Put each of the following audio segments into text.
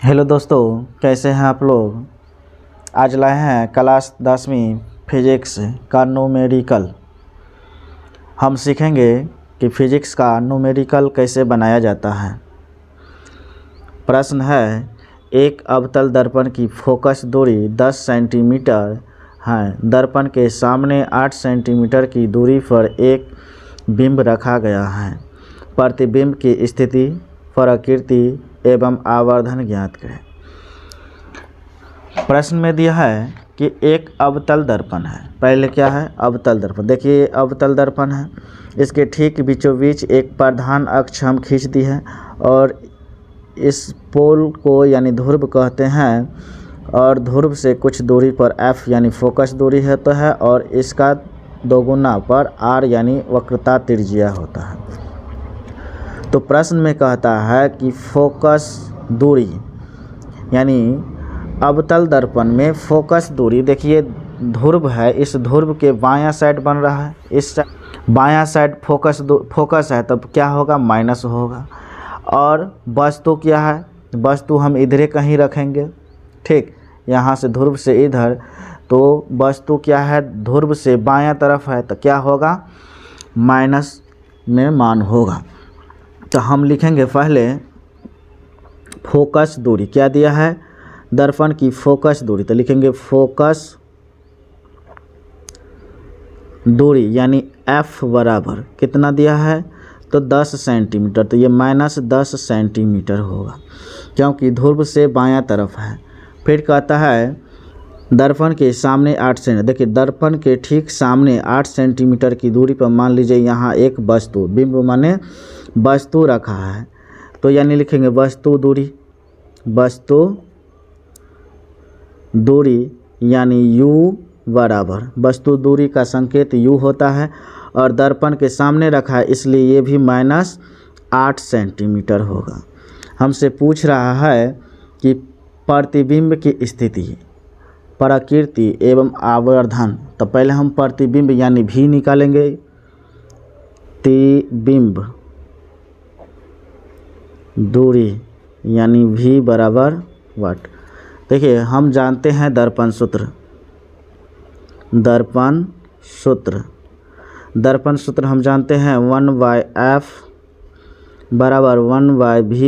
Hello दोस्तों, कैसे हैं आप लोग। आज लाए हैं क्लास 10वीं फिजिक्स का न्यूमेरिकल। हम सीखेंगे कि फिजिक्स का न्यूमेरिकल कैसे बनाया जाता है। प्रश्न है, एक अवतल दर्पण की फोकस दूरी 10 सेंटीमीटर है। दर्पण के सामने 8 सेंटीमीटर की दूरी पर एक बिंब रखा गया है। प्रतिबिंब की स्थिति, प्रकृति एवं आवर्धन ज्ञात करें। प्रश्न में दिया है कि एक अवतल दर्पण है। पहले क्या है? अवतल दर्पण। देखिए अवतल दर्पण है, इसके ठीक बीचों बीच एक प्रधान अक्ष हम खींच दी है और इस पोल को यानी ध्रुव कहते हैं और ध्रुव से कुछ दूरी पर F यानी फोकस दूरी होता है और इसका दोगुना पर R यानी वक्रता त्रिज्या होता है। तो प्रश्न में कहता है कि फोकस दूरी यानी अवतल दर्पण में फोकस दूरी, देखिए ध्रुव है, इस ध्रुव के बायां साइड बन रहा है, इस बायां साइड फोकस है, तब क्या होगा? माइनस होगा। और वस्तु क्या है? वस्तु हम इधरे कहीं रखेंगे, ठीक, यहाँ से ध्रुव से इधर, तो वस्तु क्या है? ध्रुव से बायां तरफ है, तो क्या होगा? माइनस में मान होगा। तो हम लिखेंगे पहले फोकस दूरी। क्या दिया है? दर्पण की फोकस दूरी, तो लिखेंगे फोकस दूरी यानी F बराबर कितना दिया है? तो 10 सेंटीमीटर। तो ये -10 सेंटीमीटर होगा क्योंकि ध्रुव से बायां तरफ है। फिर कहता है दर्पण के सामने 8 सेंटीमीटर। देखिए दर्पण के ठीक सामने 8 सेंटीमीटर की दूरी पर मान लीजिए यहाँ एक वस्तु, बिंब माने वस्तु रखा है, तो यानी लिखेंगे वस्तु दूरी यानी U बराबर, वस्तु दूरी का संकेत U होता है और दर्पण के सामने रखा है इसलिए ये भी -8 सेंटीमीटर होगा। हमसे पूछ रहा है कि प्रतिबिंब की स्थिति, प्रकृति एवं आवर्धन। तो पहले हम प्रतिबिंब यानी V निकालेंगे। प्रतिबिंब दूरी यानी V बराबर वाट। देखिए हम जानते हैं दर्पण सूत्र हम जानते हैं 1/F बराबर 1/V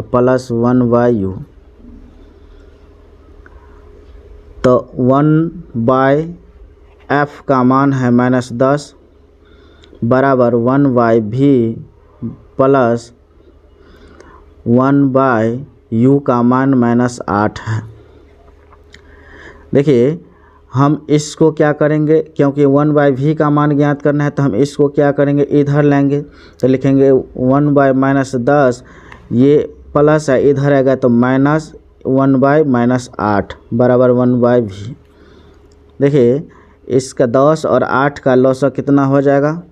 प्लस 1/U। तो 1/F का मान है -10 बराबर 1/V प्लस 1/U का मान -8 है। देखिए हम इसको क्या करेंगे, क्योंकि 1/V का मान ज्ञात करना है तो हम इसको क्या करेंगे? इधर लेंगे, तो लिखेंगे 1/-10, ये प्लस है, इधर आएगा तो -1/-8 बराबर 1/V। देखिए इसका 10 और 8 का लॉसा कितना हो जाएगा?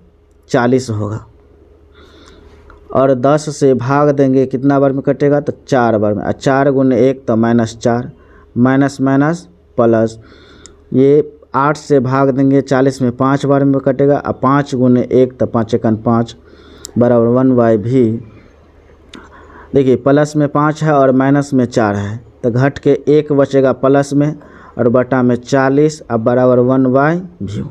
40 होगा और 10 से भाग देंगे, कितना बार में कटेगा? तो 4 बार में। 4 गुने 1 तो -4, माइनस प्लस, ये 8 से भाग देंगे 40 में 5 बार में कटेगा। 5 गुने 1 तो 5×1 बराबर 1/V। देखिए प्लस में 5 है और माइनस में 4 है, तो घट के 1 बचेगा प्लस में और बटा में 40 अब बराबर 1/V।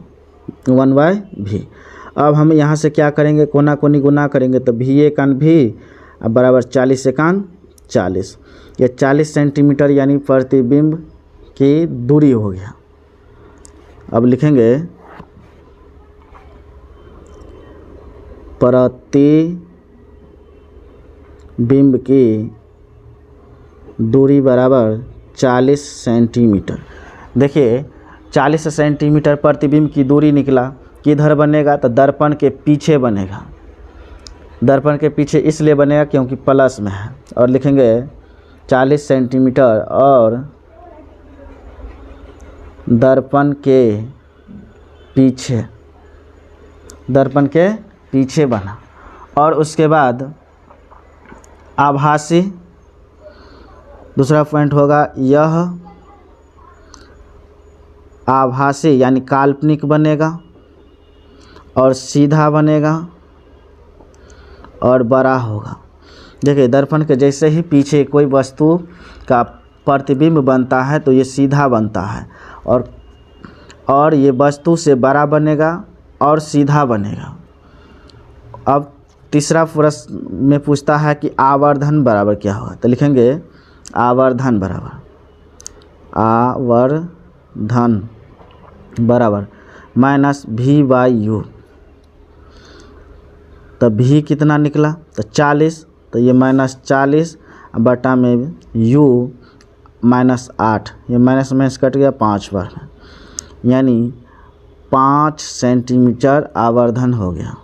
अब हम यहाँ से क्या करेंगे? कोना कोनी गुना करेंगे, तो V अब बराबर 40 ये 40 सेंटीमीटर यानी प्रतिबिंब की दूरी हो गया। अब लिखेंगे प्रतिबिंब की दूरी बराबर 40 सेंटीमीटर। देखिए 40 सेंटीमीटर प्रतिबिंब की दूरी निकला, किधर बनेगा? तो दर्पण के पीछे बनेगा। दर्पण के पीछे इसलिए बनेगा क्योंकि प्लस में है, और लिखेंगे 40 सेंटीमीटर और दर्पण के पीछे बना। और उसके बाद आभासी, दूसरा पॉइंट होगा यह आभासी यानी काल्पनिक बनेगा और सीधा बनेगा और बड़ा होगा। देखिए दर्पण के जैसे ही पीछे कोई वस्तु का प्रतिबिंब बनता है तो ये सीधा बनता है और ये वस्तु से बड़ा बनेगा और सीधा बनेगा। अब तीसरा प्रश्न में पूछता है कि आवर्धन बराबर क्या होगा, तो लिखेंगे आवर्धन बराबर माइनस v/u। तो v कितना निकला, तो 40, तो ये -40 बटा में u -8, ये माइनस कट गया 5 बार, यानी 5 सेंटीमीटर आवर्धन हो गया।